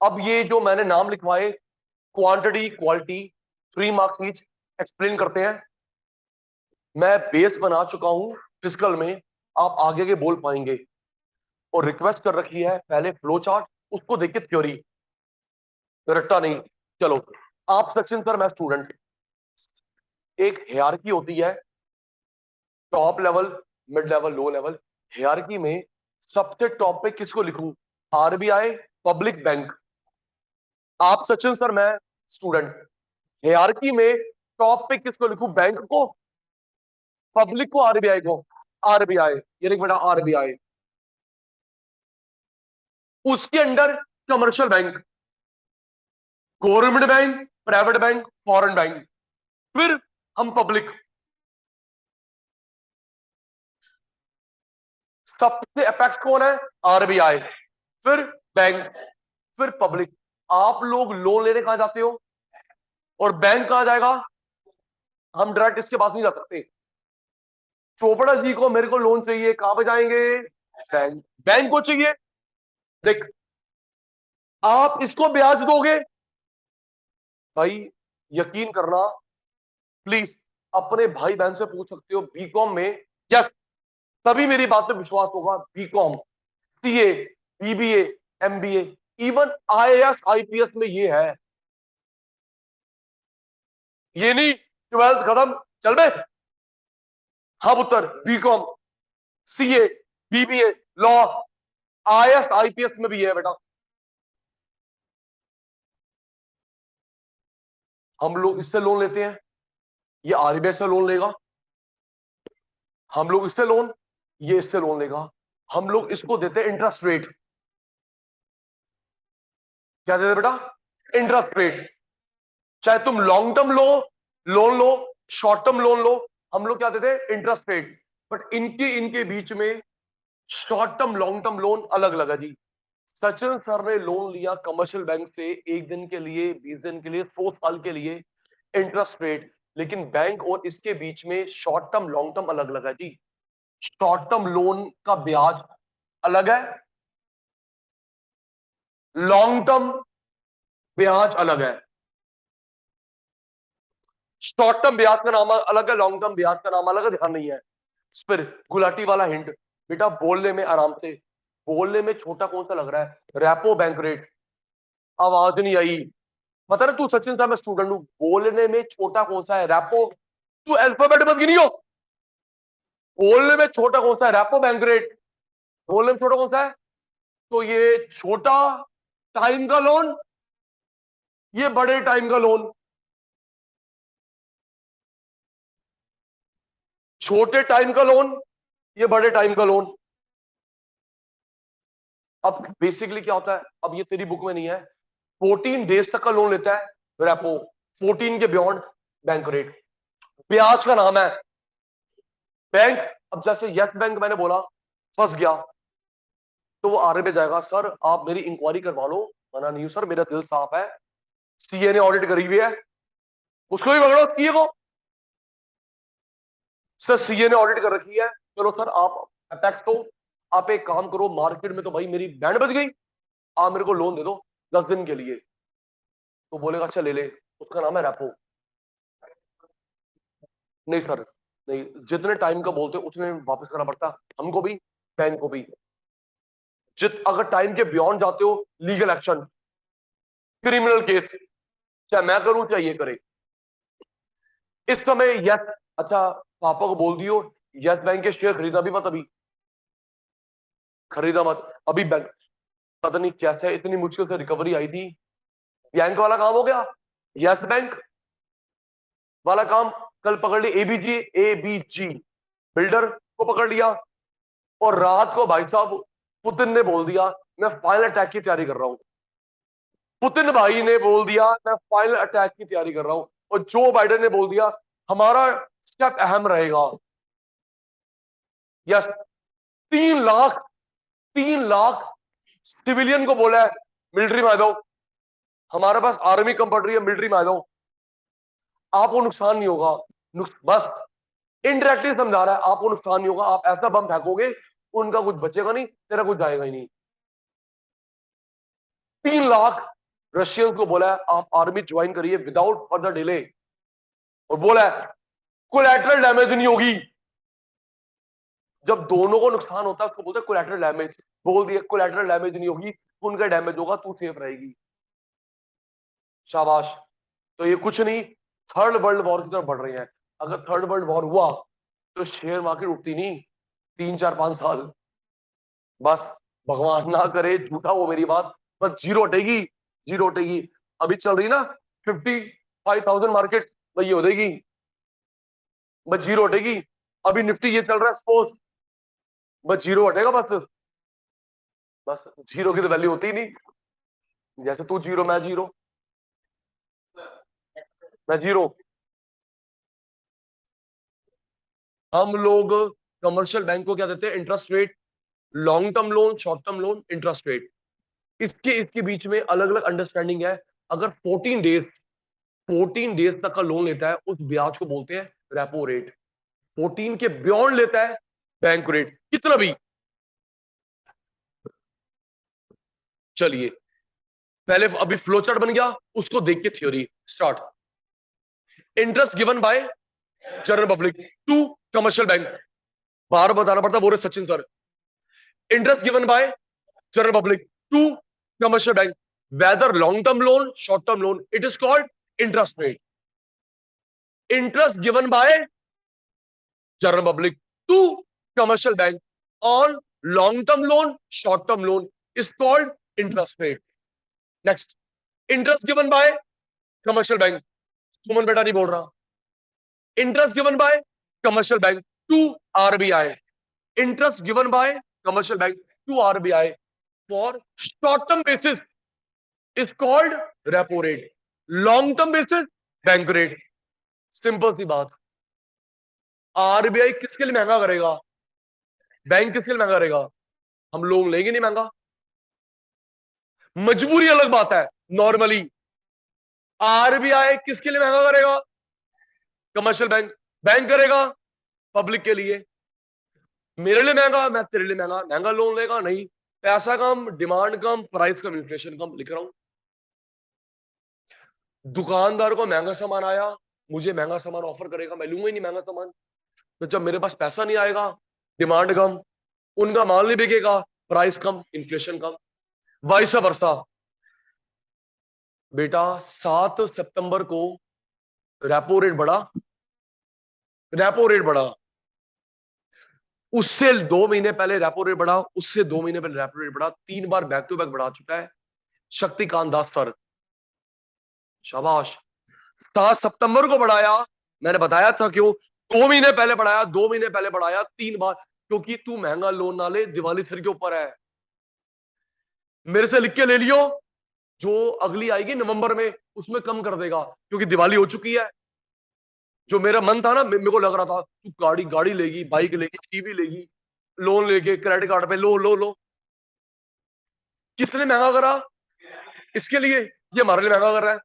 अब ये जो मैंने नाम लिखवाए, quantity quality 3 marks each, explain करते हैं। मैं बेस बना चुका हूं फिजिकल में, आप आगे के बोल पाएंगे। और रिक्वेस्ट कर रखी है पहले फ्लो चार्ट, उसको देखिए थ्योरी, रट्टा नहीं। चलो आप सेक्शन सर, मैं स्टूडेंट। एक हायरार्की होती है, top level, mid level, low level. Hierarchy में सबसे टॉप पे किसको लिखूं? RBI, public bank. आप सचिन सर, मैं स्टूडेंट। हायरार्की में टॉप पे किसको लिखूं? बैंक को, पब्लिक को, आरबीआई को? आरबीआई, ये देख बेटा, आरबीआई। उसके under commercial bank, government bank, private bank, foreign bank, फिर हम पब्लिक। सबसे अपेक्स कौन है? आरबीआई, फिर बैंक, फिर पब्लिक। आप लोग लोन लेने कहां जाते हो और बैंक कहां जाएगा? हम डायरेक्ट इसके पास नहीं जा सकते। चोपड़ा जी को मेरे को लोन चाहिए, कहां पे जाएंगे? बैंक। बैंक को चाहिए, देख, आप इसको ब्याज दोगे भाई, यकीन करना प्लीज, अपने भाई बहन से पूछ सकते हो बीकॉम में, यस, तभी मेरी बात पे विश्वास होगा। BCom, CA, BBA, MBA, even IAS IPS में ये है। ये नहीं 12th खत्म, चल बे। हाँ पुत्र, BCom, CA, BBA, law, IAS IPS में भी है बेटा। हम लोग इससे लोन लेते हैं, ये आरबीआई से लोन लेगा। हम लोग इससे लोन, ये इससे लोन लेगा। हम लोग इसको देते हैं इंटरेस्ट रेट। क्या देते बेटा? Interest rate. चाहे तुम लॉन्ग टर्म लो, लोन लो, शॉर्ट टर्म लोन लो, हम लोग क्या देते हैं? Interest rate. बट इनके इनके बीच में short term long term loan अलग अलग है जी। सचिन सर ने लोन लिया कमर्शियल बैंक से, एक दिन के लिए, 20 दिन के लिए, 100 साल के लिए, इंटरेस्ट रेट। लेकिन बैंक और इसके बीच में शॉर्ट टर्म लॉन्ग टर्म अलग अलग है जी। शॉर्ट टर्म लोन का ब्याज अलग है, लॉन्ग टर्म ब्याज अलग है। शॉर्ट टर्म ब्याज का नाम अलग है, लॉन्ग टर्म ब्याज का नाम अलग है, ध्यान नहीं है। फिर गुलाटी वाला हिंट, बेटा बोलने में आराम से, बोलने में छोटा कौन सा लग रहा है? Repo bank rate. आवाज नहीं आई? पता ना तू सचिन साहब, मैं स्टूडेंट हूं, बोलने में छोटा कौन सा है? रेपो। तू अल्फाबेट मत गिनियो। बोलने में छोटा कौन सा है? Repo bank rate. बोलने में छोटा कौन सा है? तो ये छोटा टाइम का लोन, ये बड़े टाइम का लोन। छोटे टाइम का लोन, ये बड़े टाइम का लोन। अब बेसिकली क्या होता है, अब ये तेरी बुक में नहीं है, 14 डेज तक का लोन लेता है रेपो, 14 के बियॉन्ड बैंक रेट। ब्याज का नाम है बैंक। अब जैसे यस बैंक मैंने बोला, फंस गया, तो वो आर पे जाएगा, सर आप मेरी इंक्वायरी करवा लो। मना नहीं सर, मेरा दिल साफ है, सीए ने ऑडिट करी हुई है, उसको भी पकड़ो, सीए को। सर सीए ने ऑडिट कर रखी है, चलो सर आप अटैक्स हो, आप एक काम करो, मार्केट में तो भाई मेरी बैंड बज गई, आप मेरे को लोन दे दो 10 दिन के लिए। तो बोलेगा अच्छा ले ले, उसका नाम है रेपो। नहीं सर, नहीं, जितने टाइम का बोलते उतने वापस करना पड़ता हमको भी, बैंक को भी। अगर टाइम के बियॉन्ड जाते हो, लीगल एक्शन, क्रिमिनल केस, चाहे मैं करूं चाहे ये करे। इस समय यस, अच्छा पापा को बोल दियो यस बैंक के शेयर खरीदा भी मत, अभी खरीदा मत अभी। बैंक पता नहीं कैसे इतनी मुश्किल से रिकवरी आई थी, बैंक वाला काम हो गया, यस बैंक वाला काम कल पकड़ लिया, एबीजी, एबीजी बिल्डर को पकड़ लिया। और रात को भाई साहब पुतिन ने बोल दिया मैं फाइनल अटैक की तैयारी कर रहा हूं। पुतिन भाई ने बोल दिया मैं फाइनल अटैक की तैयारी कर रहा हूं, और जो बाइडेन ने बोल दिया हमारा स्टेप अहम रहेगा। यस, 3 लाख, 3 लाख सिविलियन को बोला है मिलिट्री में आ जाओ, हमारे पास आर्मी कम पड़ रही है, मिलिट्री में आ जाओ, आपको नुकसान नहीं होगा। बस इनडायरेक्टली समझा रहा है आपको नुकसान नहीं होगा, आप ऐसा बम फेंकोगे उनका कुछ बचेगा नहीं, तेरा कुछ जाएगा ही नहीं। 3 लाख रशियंस को बोला है आप आर्मी ज्वाइन करिए विदाउट फर्दर डिले, और बोला है कोलैटरल डैमेज नहीं होगी। जब दोनों को नुकसान होता है उसको बोलते हैं कोलैटरल डैमेज। बोल दिया कोलैटरल डैमेज नहीं होगी, उनका डैमेज होगा, तू सेफ रहेगी। शाबाश। तो ये कुछ नहीं, थर्ड वर्ल्ड वॉर की तरफ बढ़ रहे हैं। अगर थर्ड वर्ल्ड वॉर हुआ तो शेयर मार्केट उठती नहीं 3 4 5 साल, बस भगवान ना करे झूठा हो मेरी बात, बस जीरो हटेगी, जीरो हटेगी। अभी चल रही ना 55,000 मार्केट, वही हो जाएगी, बस जीरो हटेगी। अभी निफ्टी ये चल रहा है सपोज, बस जीरो हटेगा, बस बस जीरो की तो वैल्यू होती ही नहीं। जैसे तू जीरो मैं जीरो, मैं जीरो। हम लोग कमर्शियल बैंक को क्या देते हैं, interest rate. Long term loan, short term loan, interest rate, इसके इसके बीच में अलग अलग अंडरस्टैंडिंग है। अगर 14 डेज तक का लोन लेता है उस ब्याज को बोलते हैं रेपो रेट। 14 के बियॉन्ड लेता है बैंक रेट, कितना भी। चलिए पहले अभी फ्लो चार्ट बन गया, उसको देख के theory start. Interest given by general public to commercial bank, बार बताना पड़ता बोले Sachin sir. Interest given by general public to commercial bank, whether long term loan short term loan, it is called interest rate. Interest given by general public to commercial bank on long term loan short term loan is called interest rate. Next, interest given by commercial bank, सुमन बेटा नहीं बोल रहा, interest given by commercial bank to RBI, interest given by commercial bank to RBI for short term basis is called repo rate, long term basis bank rate. Simple सी बात। RBI किसके लिए महंगा करेगा, बैंक किसके लिए महंगा करेगा, हम लोग लेंगे नहीं महंगा, मजबूरी अलग बात है। नॉर्मली आरबीआई किसके लिए महंगा करेगा, कमर्शियल बैंक, बैंक करेगा पब्लिक के लिए। मेरे लिए महंगा, मैं तेरे लिए महंगा, महंगा लोन लेगा नहीं, पैसा कम, डिमांड कम, प्राइस कम, इन्फ्लेशन कम, लिख रहा हूं। दुकानदार को महंगा सामान आया, मुझे महंगा सामान ऑफर करेगा, मैं लूंगा ही नहीं महंगा सामान। तो जब मेरे पास पैसा नहीं आएगा, डिमांड कम, उनका माल नहीं बिकेगा, प्राइस कम, इन्फ्लेशन कम, वाइस वर्सा। बेटा 7 सितंबर को रेपो रेट बढ़ा, रेपो रेट बढ़ा, उससे 2 महीने पहले रेपो रेट बढ़ा, उससे 2 महीने पहले रेपो रेट बढ़ा, 3 बार बैक टू बैक बढ़ा चुका है शक्तिकांत दास सर, शाबाश। 7 सितंबर को बढ़ाया, मैंने बताया था क्यों, 2 महीने पहले बढ़ाया, 2 महीने पहले बढ़ाया 3 बार, क्योंकि तू महंगा लोन ना ले, दिवाली सिर के ऊपर है। मेरे से लिख के ले लियो, जो अगली आएगी नवंबर में उसमें कम कर देगा, क्योंकि दिवाली हो चुकी है। जो मेरा मन था ना, मेरे को लग रहा था तू गाड़ी गाड़ी लेगी, बाइक लेगी, टीवी लेगी, लोन लेके क्रेडिट कार्ड पे लो लो लो। किसने महंगा करा, इसके लिए, ये हमारे लिए महंगा कर रहा है,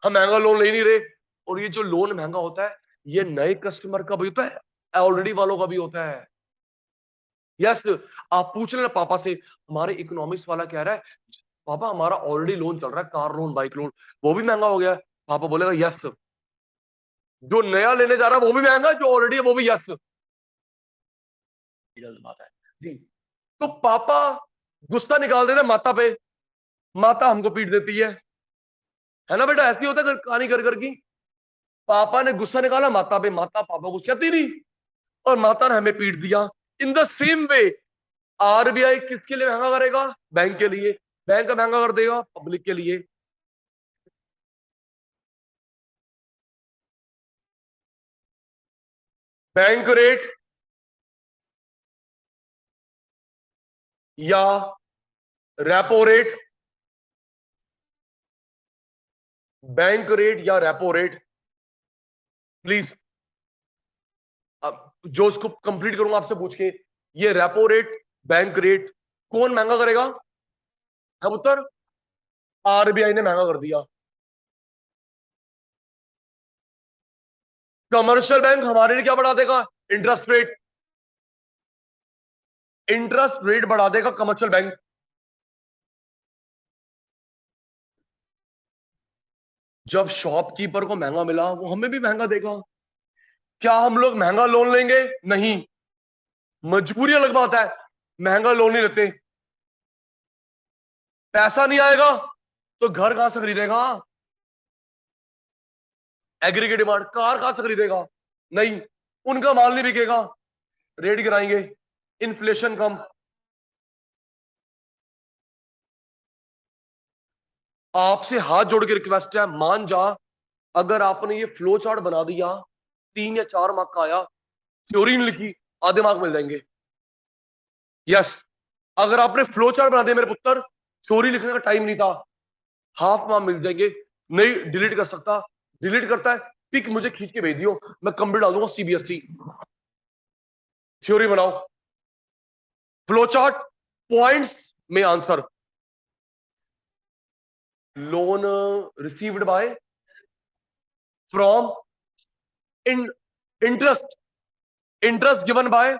हम महंगा लोन ले नहीं रहे। और ये जो लोन महंगा होता है, ये नए कस्टमर का भी होता है, ऑलरेडी वालों का भी होता है। यस, आप पूछ लेना पापा से, हमारे इकोनॉमिक्स वाला कह रहा है पापा हमारा ऑलरेडी लोन चल रहा है, कार लोन, बाइक लोन, वो भी महंगा हो गया। पापा बोलेगा यस, जो नया लेने जा रहा है वो भी महंगा, जो ऑलरेडी है वो भी यस। गलत बात है जी। तो पापा गुस्सा निकाल देना माता पे, माता हमको पीट देती है ना बेटा, ऐसी होता है कहानी कर कर की। पापा ने गुस्सा निकाला माता पे, माता पापा को कहती नहीं, और माता ने हमें पीट दिया। In the same way RBI किसके लिए महंगा करेगा, बैंक के लिए, बैंक महंगा कर देगा पब्लिक के लिए। बैंक रेट या रेपो रेट, बैंक रेट या रेपो रेट, प्लीज। अब जो इसको कंप्लीट करूंगा आपसे पूछ के, ये रेपो रेट, बैंक रेट कौन महंगा करेगा, है उत्तर, आरबीआई ने महंगा कर दिया। कमर्शियल बैंक हमारे लिए क्या बढ़ा देगा, इंटरेस्ट रेट, इंटरेस्ट रेट बढ़ा देगा कमर्शियल बैंक। जब शॉपकीपर को महंगा मिला वो हमें भी महंगा देगा। क्या हम लोग महंगा लोन लेंगे? नहीं, मजबूरी अलग बात है, महंगा लोन नहीं लेते। पैसा नहीं आएगा तो घर कहां से खरीदेगा? एग्रीगेट डिमांड, कार कहां से खरीदेगा? नहीं, उनका माल नहीं बिकेगा, रेट गिराएंगे, इन्फ्लेशन कम। आपसे हाथ जोड़ के रिक्वेस्ट है, मान जा, अगर आपने ये फ्लो चार्ट बना दिया, 3 या 4 मार्क का आया, थ्योरी नहीं लिखी, आधे मार्क मिल जाएंगे। यस, अगर आपने फ्लो चार्ट बना दिया मेरे पुत्र, थ्योरी लिखने का टाइम नहीं था, हाफ मार्क मिल जाएंगे। नहीं डिलीट कर सकता, डिलीट करता है, पिक मुझे खींच के भेज दियो, मैं कंप्यूटर डाल दूंगा सीबीएसई। थ्योरी बनाओ, फ्लो चार्ट, पॉइंट्स में answer. Loan received by, from, in, interest, interest given by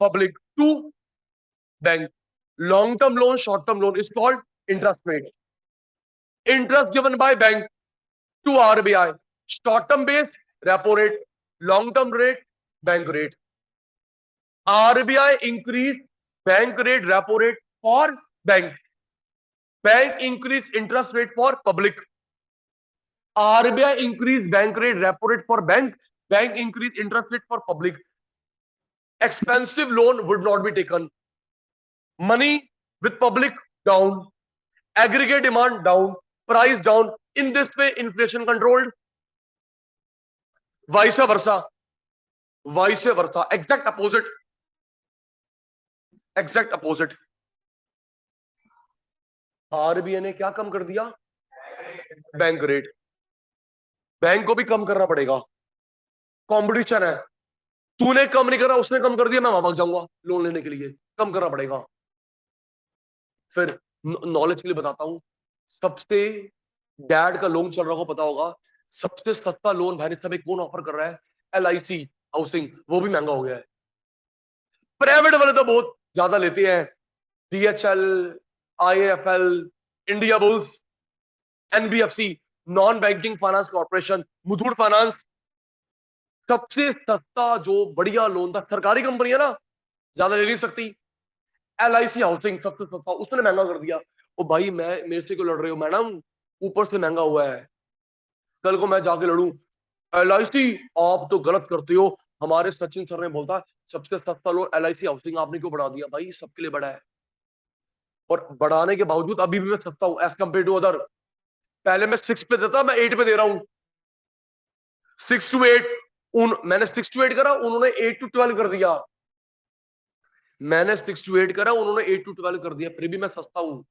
public to bank. Long term loan, short term loan is called interest rate. Interest given by bank to RBI, short term base repo rate, long term rate bank rate. RBI increase bank rate, repo rate for bank, bank increase interest rate for public. RBI increase bank rate, repo rate for bank, bank increase interest rate for public. Expensive loan would not be taken. Money with public down, aggregate demand down, price down. In this way, inflation controlled. Vice versa, vice versa, exact opposite, exact opposite. RBI ने क्या कम कर दिया? Bank rate. Bank को भी कम करना पड़ेगा, competition है। तूने कम नहीं करा, उसने कम कर दिया, मैं वहां भाग जाऊंगा लोन लेने के लिए, कम करना पड़ेगा। फिर नॉलेज के लिए बताता हूं, सबसे, डैड का लोन चल रहा हो पता होगा, सबसे सस्ता लोन भाई साहब कौन ऑफर कर रहा है? LIC हाउसिंग, वो भी महंगा हो गया है। प्राइवेट वाले तो बहुत ज्यादा लेते हैं, DHL, IAFL, India bulls, NBFC, non banking finance corporation, Muthoot finance. सबसे सस्ता जो बढ़िया लोन था, सरकारी कंपनी है ना, ज्यादा ले नहीं सकती, LIC हाउसिंग सबसे सस्ता, उसने महंगा कर दिया। ओ भाई, मैं, मेरे से क्यों लड़ रहे हो मैडम, ऊपर से महंगा हुआ है, कल को मैं जाके लड़ूं, LIC आप तो गलत करते हो, हमारे सचिन सर ने बोलता सबसे सस्ता लोन LIC हाउसिंग, आपने क्यों बढ़ा दिया? भाई सबके लिए बड़ा है, और बढ़ाने के बावजूद अभी भी मैं सस्ता हूं एज कम्पेयर टू अदर। पहले मैं 6 पे देता, मैं 8 पे दे रहा हूं, 6 to 8। मैंने 6 to 8 करा, उन्होंने 8 to 12 कर दिया। मैंने 6 to 8 करा, उन्होंने 8 to 12 कर दिया, फिर भी मैं सस्ता हूं।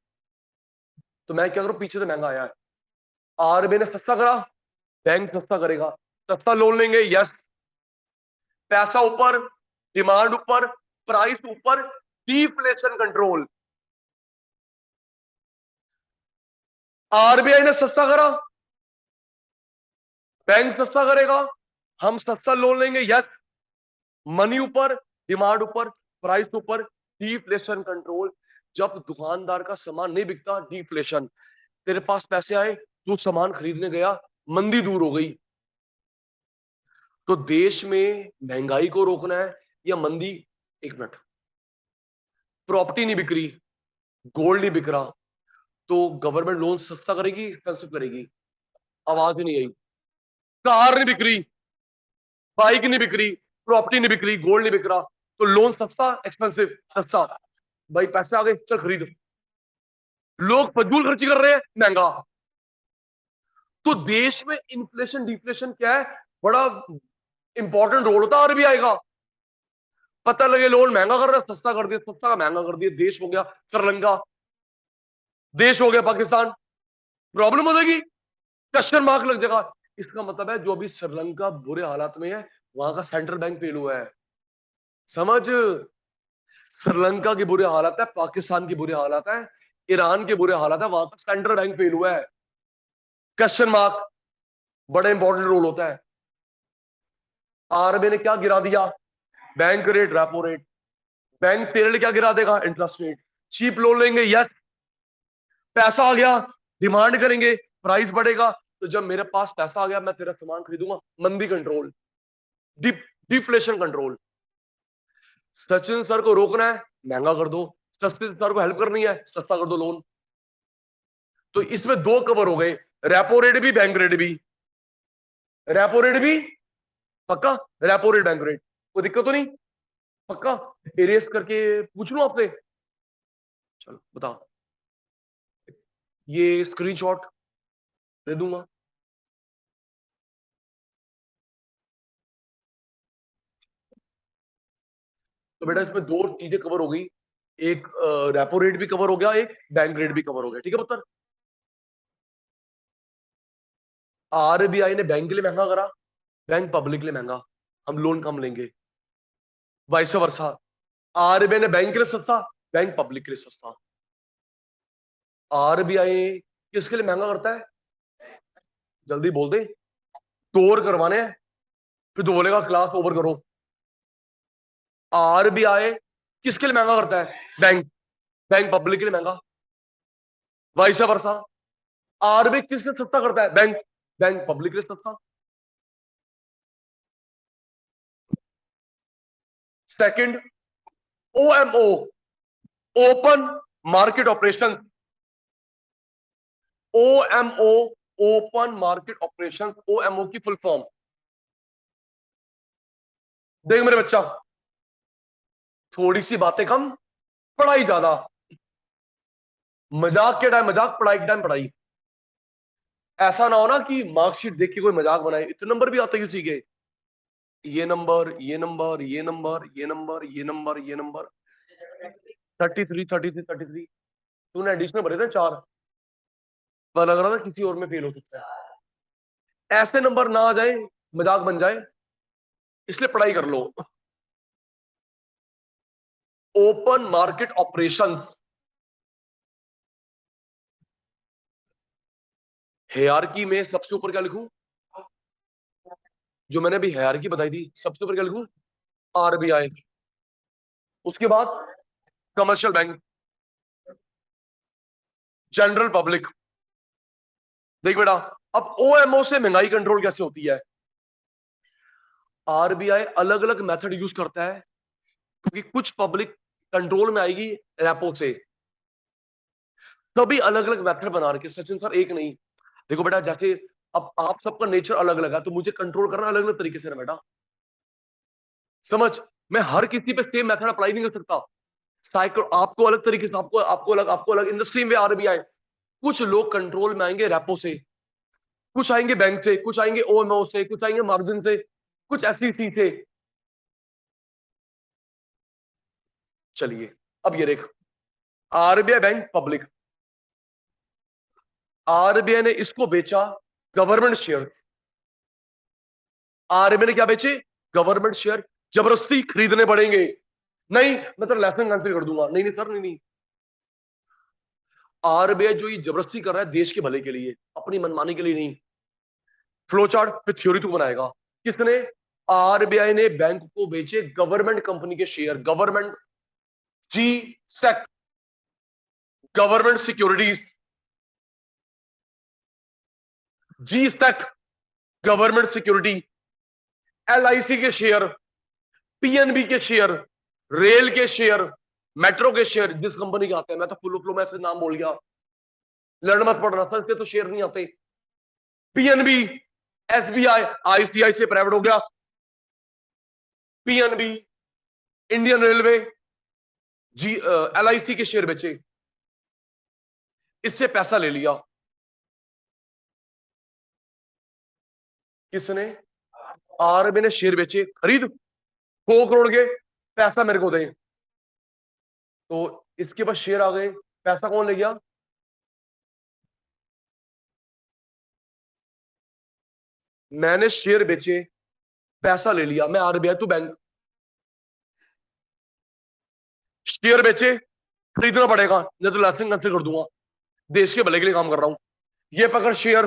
तो मैं क्या करूं, पीछे से महंगा आया है। RBI ने सस्ता करा, बैंक सस्ता करेगा। सस्ता लोन लेंगे, यस, पैसा ऊपर, डिमांड ऊपर, प्राइस ऊपर, डिफ्लेशन कंट्रोल। RBI ने सस्ता करा, बैंक सस्ता करेगा, हम सस्ता लोन लेंगे, यस, मनी ऊपर, डिमांड ऊपर, प्राइस ऊपर, डिफ्लेशन कंट्रोल। जब दुकानदार का सामान नहीं बिकता, डिफ्लेशन। तेरे पास पैसे आए, तू सामान खरीदने गया, मंदी दूर हो गई। तो देश में महंगाई को रोकना है या मंदी? एक मिनट, प्रॉपर्टी नहीं बिक रही, गोल्ड नहीं बिक रहा, तो गवर्नमेंट लोन सस्ता करेगी, एक्सपेंसिव करेगी? आवाज ही नहीं आई। कार नहीं बिक रही, बाइक नहीं बिक रही, प्रॉपर्टी नहीं बिक रही, गोल्ड नहीं बिक रहा, तो लोन सस्ता, एक्सपेंसिव? सस्ता। भाई पैसे आ गए, चल खरीद। लोग फजूल खर्ची कर रहे हैं, महंगा। तो देश में इन्फ्लेशन डिफ्लेशन क्या है, बड़ा इंपॉर्टेंट रोल होता है RBI का। पता लगे लोन महंगा कर रहा है, सस्ता कर दिया, सस्ता का महंगा कर दिया, देश हो गया श्रीलंका, देश हो गया पाकिस्तान, प्रॉब्लम हो जाएगी, क्वेश्चन मार्क लग जाएगा। इसका मतलब है जो अभी श्रीलंका बुरे हालात में है, वहां का सेंट्रल बैंक फेल हुआ है। समझ, श्रीलंका की बुरे हालात है, पाकिस्तान की बुरे हालात है, ईरान के बुरे हालात है, वहां का सेंट्रल बैंक फेल हुआ है। क्वेश्चन मार्क, बड़ा इंपॉर्टेंट रोल होता है। RBI ने क्या गिरा दिया? Bank rate, repo rate. Bank तेरे लिए क्या गिरा देगा? Interest rate. चीप लोन लेंगे, यस, पैसा आ गया, डिमांड करेंगे, प्राइस बढ़ेगा, तो जब मेरे पास पैसा आ गया मैं तेरा सामान खरीदूंगा। मंदी control, deflation control. Sachin sir को रोकना है, महंगा कर दो। सचिन सर को हेल्प करनी है, सस्ता कर दो लोन। तो इसमें दो कवर हो गए, रेपो रेट भी, बैंक रेट भी। रेपो रेट भी पक्का, रेपो रेट, बैंक रेट, कोई दिक्कत तो नहीं? पक्का। इरेज करके पूछ लूं आपसे? चलो बता, ये स्क्रीनशॉट दे दूंगा। तो बेटा इसमें दो चीजें कवर हो गई, एक रेपो रेट भी कवर हो गया, एक बैंक रेट भी कवर हो गया। ठीक है पुत्र? आरबीआई ने बैंक के लिए महंगा करा, बैंक पब्लिक के लिए महंगा, हम लोन कम लेंगे। वाइस वर्सा, आरबीआई ने बैंक के लिए सस्ता, बैंक पब्लिक के लिए सस्ता। आरबीआई किसके लिए महंगा करता है? जल्दी बोल दे। दो और करवाने हैं, फिर तो बोलेगा क्लास ओवर करो। आरबीआई किसके लिए महंगा करता है? बैंक, बैंक पब्लिक के लिए महंगा। वाइस वर्सा, आरबीआई किसके लिए सस्ता करता है? बैंक, बैंक पब्लिक के लिए सस्ता। Second, OMO, open market operation. OMO, open market operation, OMO की फुल फॉर्म देख मेरे बच्चा, थोड़ी सी बातें कम, पढ़ाई ज्यादा। मजाक के टाइम मजाक, पढ़ाई के टाइम पढ़ाई। ऐसा ना हो ना कि मार्कशीट देख के कोई मजाक बनाए, इतने नंबर भी आते हैं किसी के। ये नंबर, ये नंबर, ये नंबर, ये नंबर, ये नंबर, ये नंबर, 33, 33, 33। तूने एडिशनल भरे थे 4, पता लग रहा था किसी और में फेल हो सकता है। ऐसे नंबर ना आ जाए, मजाक बन जाए, इसलिए पढ़ाई कर लो। ओपन मार्केट ऑपरेशंस, हायरार्की में सबसे ऊपर क्या लिखूं? जो मैंने अभी हायरार्की बताई थी, सबसे ऊपर क्या लिखूं? आरबीआई। उसके बाद कमर्शियल बैंक, जनरल पब्लिक। देख बेटा, अब ओएमओ से महंगाई कंट्रोल कैसे होती है? आरबीआई अलग अलग मेथड यूज करता है, क्योंकि कुछ पब्लिक कंट्रोल में आएगी रेपो से, तभी अलग अलग मेथड बना रखे। सचिन सर एक नहीं, देखो बेटा, जैसे अब आप सबका नेचर अलग अलग है, तो मुझे कंट्रोल करना अलग अलग तरीके से ना बेटा, समझ। मैं हर किसी पे सेम मेथड अप्लाई नहीं कर सकता। साइकिल आपको अलग तरीके से, आपको आपको अलग, आपको अलग। In the same way RBI, कुछ लोग कंट्रोल में आएंगे रेपो से, कुछ आएंगे बैंक से, कुछ आएंगे ओएमओ से, कुछ आएंगे मार्जिन से, कुछ एसईसी से। चलिए अब ये देख, आरबीआई बैंक पब्लिक, आरबीआई ने इसको बेचा गवर्नमेंट शेयर। आरबीआई ने क्या बेचे? Government share. जबरदस्ती खरीदने पड़ेंगे? नहीं, मैं तो लाइसेंस कैंसिल कर दूंगा। नहीं नहीं सर, नहीं नहीं। आरबीआई जो ये जबरदस्ती कर रहा है देश के भले के लिए, अपनी मनमानी के लिए नहीं। फ्लो चार्ट पे थ्योरी तू बनाएगा। किसने? आरबीआई ने बैंक को बेचे गवर्नमेंट कंपनी के शेयर, गवर्नमेंट, जी सेक, गवर्नमेंट सिक्योरिटीज, जी सेक, गवर्नमेंट सिक्योरिटी, एलआईसी के शेयर, पीएनबी के शेयर, रेल के शेयर, मेट्रो के शेयर, जिस कंपनी के आते हैं। मैं तो फुल फ्लो में ऐसे नाम बोल गया, लड़ मत पड़ रहा था, इसके तो शेयर नहीं आते। पीएनबी, एसबीआई, आईसीआई से प्राइवेट हो गया, पीएनबी, इंडियन रेलवे, जी एलआईसी के शेयर बेचे, इससे पैसा ले लिया। किसने? आरबीआई ने शेयर बेचे, खरीद 2 करोड़ के, पैसा मेरे को दे। तो इसके पास शेयर आ गए, पैसा कौन ले गया? मैंने शेयर बेचे, पैसा ले लिया, मैं आरबीआई तू बैंक। शेयर बेचे, खरीदना पड़ेगा, नहीं तो लाइसेंस कैंसिल कर दूंगा। देश के भले के लिए काम कर रहा हूं। ये पकड़ शेयर,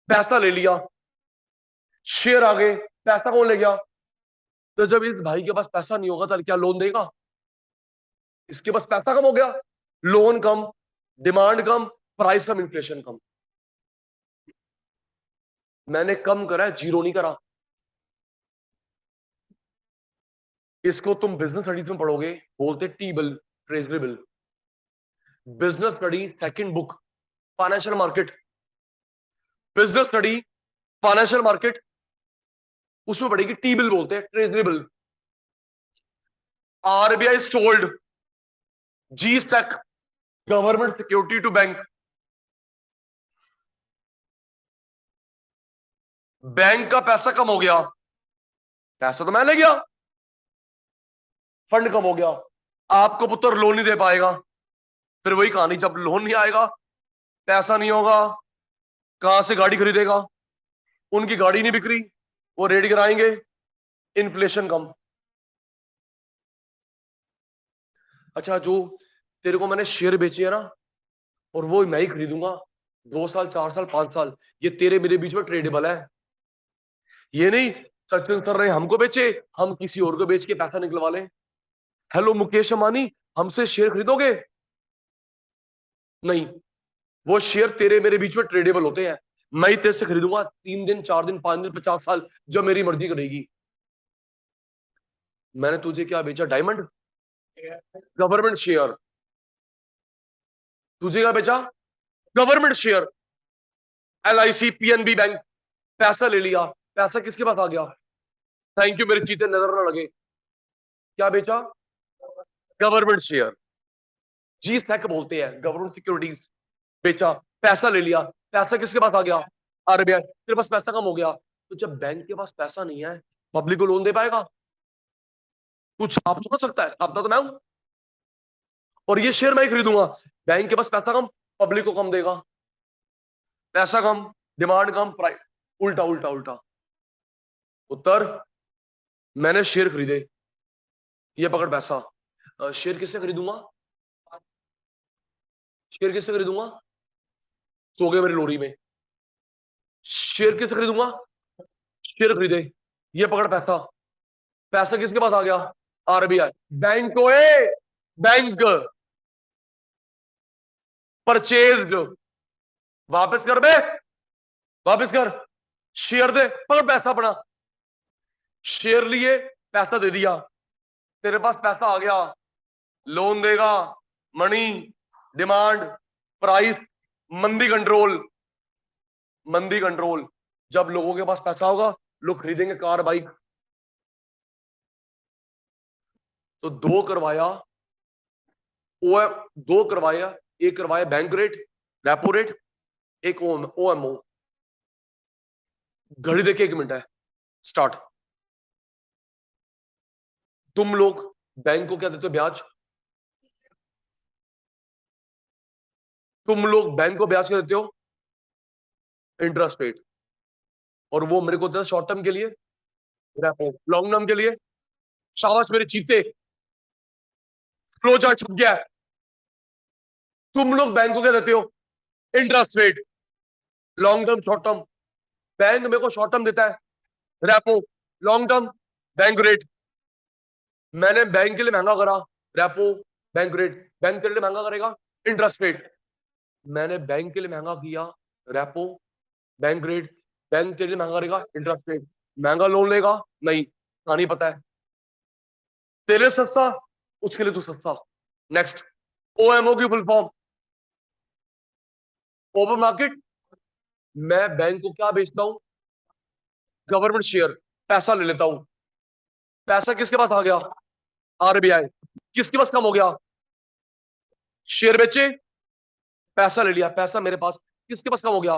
पैसा ले लिया, शेयर आ गए, पैसा कौन ले गया? तो जब इस भाई के पास पैसा नहीं होगा तो क्या लोन देगा? इसके पास पैसा कम हो गया, लोन कम, डिमांड कम, प्राइस कम, इन्फ्लेशन कम। मैंने कम करा है, जीरो नहीं करा। इसको तुम बिजनेस स्टडीज में पढ़ोगे, बोलते T bill, treasury bill. Business study second book, financial market, business study financial market, उसमें पढ़ेगी टी बिल, बोलते हैं treasury bill. RBI sold G sec, government security to bank. Bank का पैसा कम हो गया, पैसा तो मैं ले गया, फंड कम हो गया, आपको पुत्र लोन नहीं दे पाएगा। फिर वही कहानी, जब लोन नहीं आएगा, पैसा नहीं होगा, कहां से गाड़ी खरीदेगा? उनकी गाड़ी नहीं बिक रही, वो रेट गिराएंगे, इन्फ्लेशन कम। अच्छा, जो तेरे को मैंने शेयर बेचे है ना, और वो मैं ही खरीदूंगा 2 साल, 4 साल, 5 साल, ये तेरे मेरे बीच में ट्रेडेबल है। ये नहीं सचिन सर ने हमको बेचे, हम किसी और को बेच के पैसा निकलवा लें। हेलो मुकेश अंबानी, हमसे शेयर खरीदोगे? नहीं, वो शेयर तेरे मेरे बीच में ट्रेडेबल होते हैं। मैं ही तेरे से खरीदूंगा 3 दिन, 4 दिन, 5 दिन, 50 साल, जब मेरी मर्जी करेगी। मैंने तुझे क्या बेचा? Diamond, government share. तुझे क्या बेचा? Government share. LIC, PNB bank, पैसा ले लिया, पैसा किसके पास आ गया? थैंक यू, मेरी चीजें नजर ना लगे। क्या बेचा? गवर्नमेंट शेयर, जी सेक बोलते हैं, गवर्नमेंट सिक्योरिटीज। बेचा, पैसा ले लिया, पैसा किसके पास आ गया? आरबीआई। तेरे पास पैसा कम हो गया, तो जब बैंक के पास पैसा नहीं है, पब्लिक को लोन दे पाएगा? तू छाप तो सकता है, छापता तो मैं हूं, और ये शेयर मैं ही खरीदूंगा। बैंक के पास पैसा कम, पब्लिक को कम देगा, पैसा कम, डिमांड कम, प्राइस उल्टा उल्टा उल्टा। उत्तर, मैंने शेयर खरीदे, ये पकड़ पैसा। शेयर किससे खरीदूंगा? शेयर किससे खरीदूंगा? सो गए मेरी लोरी में। शेयर किससे खरीदूंगा? शेयर खरीदे, ये पकड़ पैसा। पैसा किसके पास आ गया? आरबीआई। बैंक ओए, बैंक परचेज्ड, वापस कर बे, वापस कर। शेयर दे, पकड़ पैसा अपना। शेयर लिए, पैसा दे दिया, तेरे पास पैसा आ गया, लोन देगा, मनी, डिमांड, प्राइस, मंदी कंट्रोल। मंदी कंट्रोल, जब लोगों के पास पैसा होगा, लोग खरीदेंगे कार, बाइक। तो दो करवाया, ओ दो करवाया, एक करवाया बैंक रेट, रेपो रेट, एक OMO। घड़ी देखे, 1 मिनट है, स्टार्ट। तुम लोग बैंक को क्या देते हो? ब्याज। तुम लोग बैंक को ब्याज क्या देते हो? Interest rate. और वो मेरे को देता शॉर्ट टर्म के लिए रेपो, लॉन्ग टर्म के लिए। शाबाश मेरे चीते, फ्लो चार्ट छप गया है। तुम लोग बैंक को क्या देते हो? Interest rate, long term, short term. Bank मेरे को शॉर्ट टर्म देता है repo, long term bank rate. मैंने बैंक के लिए महंगा करा रेपो, बैंक रेट। बैंक के लिए महंगा करेगा इंटरेस्ट रेट। मैंने बैंक के लिए महंगा किया रेपो, बैंक रेट। बैंक के लिए महंगा करेगा इंटरेस्ट रेट। महंगा लोन लेगा? नहीं, कहानी पता है। तेरे सस्ता, उसके लिए तू सस्ता। नेक्स्ट, OMO की फुल फॉर्म, ओपन मार्केट। मैं बैंक को क्या बेचता हूं? गवर्नमेंट शेयर, पैसा ले लेता हूं। पैसा किसके पास आ गया? आरबीआई। किसके पास कम हो गया? शेयर बेचे, पैसा ले लिया, पैसा मेरे पास, किसके पास कम हो गया?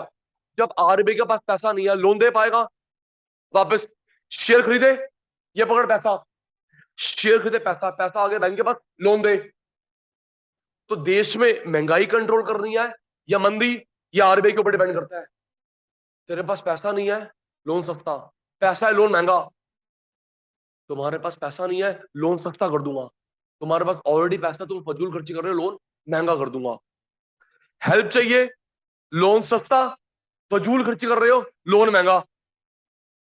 जब आरबीआई के पास पैसा नहीं है, लोन दे पाएगा वापस? शेयर खरीदे, ये पकड़ पैसा। शेयर खरीदे, पैसा, पैसा आ गया बैंक के पास, लोन दे। तो देश में महंगाई कंट्रोल करनी है या मंदी, या आरबीआई के ऊपर डिपेंड करता है। तेरे पास पैसा नहीं है, लोन सस्ता, पैसा है, लोन महंगा। तुम्हारे पास पैसा नहीं है, लोन सस्ता कर दूंगा। तुम्हारे पास ऑलरेडी पैसा, तुम फजूल खर्ची कर रहे हो, लोन महंगा कर दूंगा। हेल्प चाहिए, लोन सस्ता, फजूल खर्ची कर रहे हो, लोन महंगा।